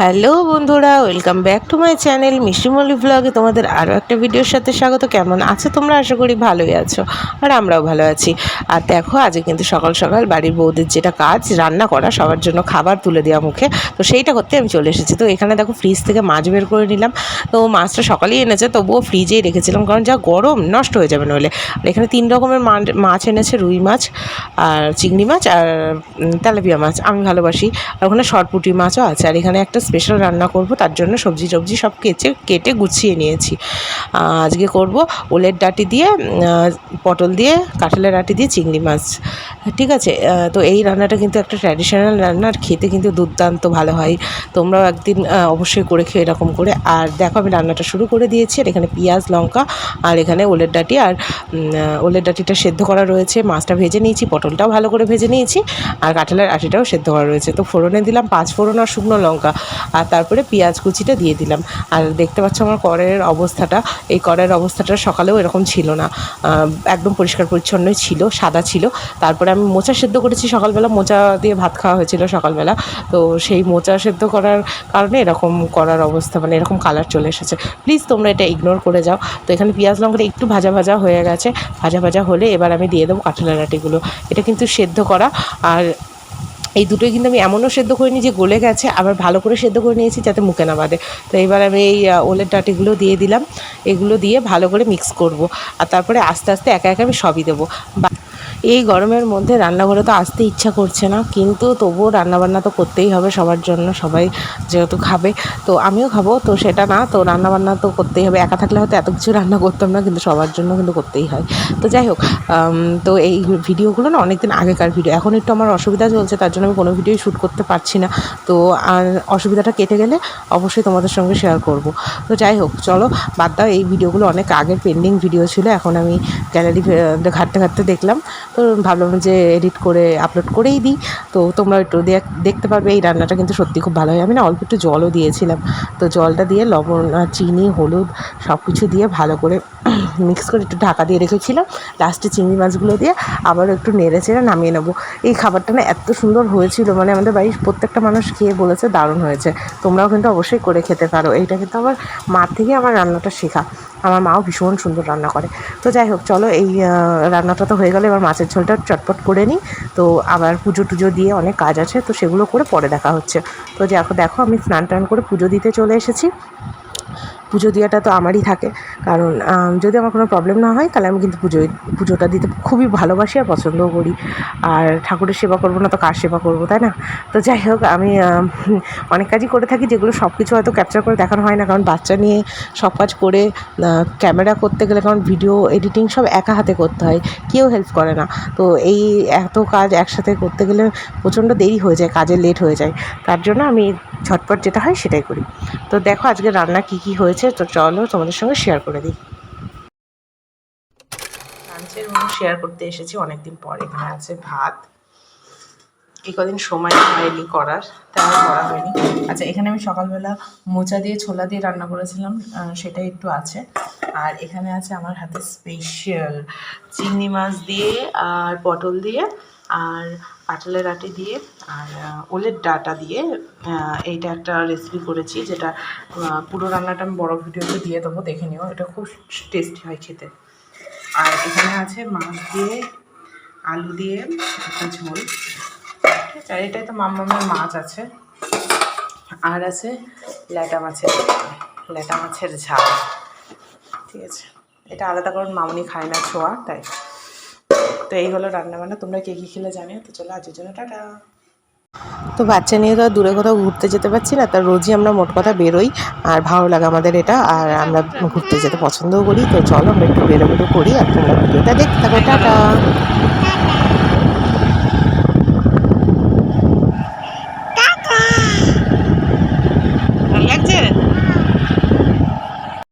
Hello বন্ধুরা, welcome back to my channel Mishtimoli ব্লগে তোমাদের আরও একটা ভিডিওর সাথে স্বাগত। কেমন আছো তোমরা? আশা করি ভালোই আছো, আর আমরাও ভালো আছি। আর দেখো, আজকে কিন্তু সকাল সকাল বাড়ির বউদের যেটা কাজ, রান্না করা, সবার জন্য খাবার তুলে দেওয়া মুখে, তো সেইটা করতে আমি চলে এসেছি। তো এখানে দেখো, ফ্রিজ থেকে মাছ বের করে নিলাম। তো মাছটা সকালেই এনেছে, তবুও ফ্রিজেই রেখেছিলাম, কারণ যা গরম, নষ্ট হয়ে যাবে নইলে। আর এখানে 3 রকমের মাছ এনেছে, রুই মাছ আর চিংড়ি মাছ আর তেলাপিয়া মাছ, আমি ভালোবাসি। আর ওখানে সরপুঁটি মাছও আছে। আর এখানে একটা স্পেশাল রান্না করব, তার জন্য সবজি সব কেটে গুছিয়ে নিয়েছি। আজকে করব ওলের ডাঁটি দিয়ে, পটল দিয়ে, কাঁঠালের ডাঁটি দিয়ে চিংড়ি মাছ। ঠিক আছে, তো এই রান্নাটা কিন্তু একটা ট্র্যাডিশনাল রান্না, আর খেতে কিন্তু দুর্দান্ত ভালো হয়। তোমরাও একদিন অবশ্যই করে খেয়ে এরকম করে। আর দেখো, আমি রান্নাটা শুরু করে দিয়েছি। আর এখানে পেঁয়াজ, লঙ্কা, আর এখানে ওলের ডাঁটি, আর ওলের ডাঁটিটা সেদ্ধ করা রয়েছে, মাছটা ভেজে নিয়েছি, পটলটাও ভালো করে ভেজে নিয়েছি, আর কাঁঠালের আটিটাও সেদ্ধ করা রয়েছে। তো ফোড়নে দিলাম 5 ফোড়ন আর শুকনো লঙ্কা, আর তারপরে পেঁয়াজ কুচিটা দিয়ে দিলাম। আর দেখতে পাচ্ছ আমার কড়াইয়ের অবস্থাটা, এই কড়াইয়ের অবস্থাটা সকালেও এরকম ছিল না, একদম পরিষ্কার পরিচ্ছন্নই ছিল, সাদা ছিল। তারপরে আমি মোচা সেদ্ধ করেছি সকালবেলা, মোচা দিয়ে ভাত খাওয়া হয়েছিল সকালবেলা। তো সেই মোচা সেদ্ধ করার কারণে এরকম করার অবস্থা, মানে এরকম কালার চলে এসেছে। প্লিজ তোমরা এটা ইগনোর করে যাও। তো এখানে পেঁয়াজ লঙ্কাটা একটু ভাজা ভাজা হয়ে গেছে, ভাজা ভাজা হলে এবার আমি দিয়ে দেবো কাঁঠালের আটিগুলো। এটা কিন্তু সেদ্ধ করা, আর এই দুটোই কিন্তু আমি এমনও সেদ্ধ করিনি যে গলে গেছে, আবার ভালো করে সেদ্ধ করে নিয়েছি যাতে মুখে না বাঁধে। তো এবার আমি এই ওলের ডাঁটিগুলো দিয়ে দিলাম, এগুলো দিয়ে ভালো করে মিক্স করব। আর তারপরে আস্তে আস্তে একা একা আমি সবই দেবো। এই গরমের মধ্যে রান্নাঘরে তো আসতে ইচ্ছা করছে না, কিন্তু তবুও রান্নাবান্না তো করতেই হবে সবার জন্য, সবাই যেহেতু খাবে, তো আমিও খাবো, তো সেটা না, তো রান্নাবান্না তো করতেই হবে। একা থাকলে হয়তো এত কিছু রান্না করতাম না, কিন্তু সবার জন্য কিন্তু করতেই হয়। তো যাই হোক, তো এই ভিডিওগুলো না অনেক দিন আগেকার ভিডিও, এখন একটু আমার অসুবিধা চলছে, তার জন্য আমি কোনো ভিডিওই শ্যুট করতে পারছি না। তো আর অসুবিধাটা কেটে গেলে অবশ্যই তোমাদের সঙ্গে শেয়ার করব। তো যাই হোক, চলো বাদ দাও, এই ভিডিওগুলো অনেক আগের পেন্ডিং ভিডিও ছিল, এখন আমি গ্যালারি ঘাঁটতে ঘাঁটতে দেখলাম, তো ভাবলাম যে এডিট করে আপলোড করেই দিই। তো তোমরা একটু দেখতে পারবে। এই রান্নাটা কিন্তু সত্যি খুব ভালো হয়। আমি না অল্প একটু জলও দিয়েছিলাম, তো জলটা দিয়ে লবণ, চিনি, হলুদ সব কিছু দিয়ে ভালো করে মিক্স করে একটু ঢাকা দিয়ে রেখেছিলাম। লাস্টে চিংড়ি মাছগুলো দিয়ে আবারও একটু নেড়ে চেড়ে নামিয়ে নেবো। এই খাবারটা না এত সুন্দর হয়েছিল, মানে আমাদের বাড়ির প্রত্যেকটা মানুষ খেয়ে বলেছে দারুণ হয়েছে। তোমরাও কিন্তু অবশ্যই করে খেতে পারো। এইটা কিন্তু আমার মার থেকে আমার রান্নাটা শেখা। আমার মাও ভীষণ সুন্দর রান্না করে। তো যাই হোক, চলো এই রান্নাটা তো হয়ে গেলো, এবার মাছের ঝোলটা চটপট করে নিই। তো আবার পুজো টুজো দিয়ে অনেক কাজ আছে, তো সেগুলো করে পরে দেখা হচ্ছে। তো দেখো, আমি স্নান টান করে পুজো দিতে চলে এসেছি। পুজো দেওয়াটা তো আমারই থাকে, কারণ যদি আমার কোনো প্রবলেম না হয় তাহলে আমি কিন্তু পুজোটা দিতে খুবই ভালোবাসি আর পছন্দও করি। আর ঠাকুরের সেবা করবো না তো কার সেবা করবো, তাই না? তো যাই হোক, আমি অনেক কাজই করে থাকি, যেগুলো সব কিছু হয়তো ক্যাপচার করে দেখানো হয় না, কারণ বাচ্চা নিয়ে সব কাজ করে ক্যামেরা করতে গেলে, কারণ ভিডিও এডিটিং সব একা হাতে করতে হয়, কেউ হেল্প করে না। তো এই এত কাজ একসাথে করতে গেলে প্রচণ্ড দেরি হয়ে যায়, কাজে লেট হয়ে যায়, তার জন্য আমি ঝটপট যেটা হয় সেটাই করি। তো দেখো আজকে রান্না কী হয়েছে, তো চলো তোমাদের সঙ্গে শেয়ার করে দিই। লাঞ্চের মেনু শেয়ার করতে এসেছি অনেকদিন পর। এখানে আছে ভাত, এই কদিন সময় হয়নি করার, তাই করা হয়নি। আচ্ছা, এখানে আমি সকালবেলা মোচা দিয়ে ছোলা দিয়ে রান্না করেছিলাম, সেটাই একটু আছে। আর এখানে আছে আমার হাতে স্পেশাল চিংড়ি মাছ দিয়ে, আর পটল দিয়ে, আর কাঁঠালের আটি দিয়ে, আর ওলের ডাঁটা দিয়ে। এইটা একটা রেসিপি করেছি, যেটা পুরো রান্নাটা আমি বড় ভিডিওতে দিয়ে দেবো, দেখে নিও। এটা খুব টেস্টি হয় খেতে। আর এখানে আছে মাছ দিয়ে, আলু দিয়ে একটা ঝোল। ঠিক আছে, আর এটাই তো মামামের মাছ আছে। আর আছে ল্যাটা মাছের ঝাল। ঠিক আছে, এটা আলাদা করে মামনি খায় না ছোঁয়া, তাই। তো এই হলো রান্নাবান্না। তোমরা কে কী খেলে জানিও। তো চলো আজকের জন্য টাটা। তো বাচ্চা নিয়ে তো আর দূরে কোথাও ঘুরতে যেতে পারছি না, তার রোজই আমরা মোট কথা বেরোই, আর ভালো লাগে আমাদের এটা, আর আমরা ঘুরতে যেতে পছন্দও করি। তো চলো আমরা একটু বেরোবেরো করি, আর তোমরা ভিডিওটা দেখতে থাকো। টাটা।